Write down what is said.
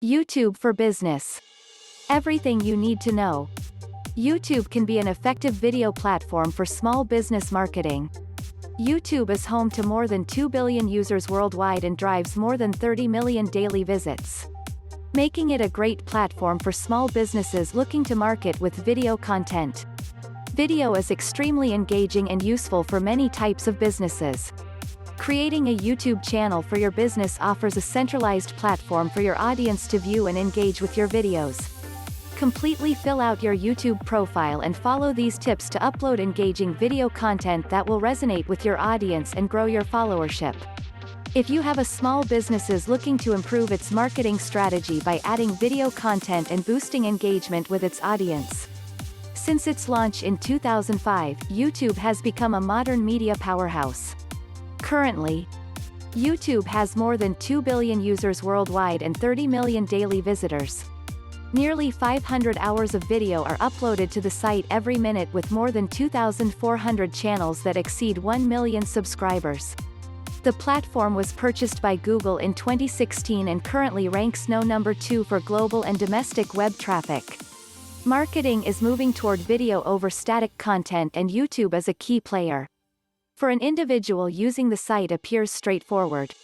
YouTube for Business. Everything you need to know. YouTube can be an effective video platform for small business marketing. YouTube is home to more than 2 billion users worldwide and drives more than 30 million daily visits, making it a great platform for small businesses looking to market with video content. Video is extremely engaging and useful for many types of businesses. Creating a YouTube channel for your business offers a centralized platform for your audience to view and engage with your videos. Completely fill out your YouTube profile and follow these tips to upload engaging video content that will resonate with your audience and grow your followership. If you have a small business looking to improve its marketing strategy by adding video content and boosting engagement with its audience. Since its launch in 2005, YouTube has become a modern media powerhouse. Currently, YouTube has more than 2 billion users worldwide and 30 million daily visitors. Nearly 500 hours of video are uploaded to the site every minute with more than 2,400 channels that exceed 1 million subscribers. The platform was purchased by Google in 2016 and currently ranks number 2 for global and domestic web traffic. Marketing is moving toward video over static content, and YouTube is a key player. For an individual using the site appears straightforward.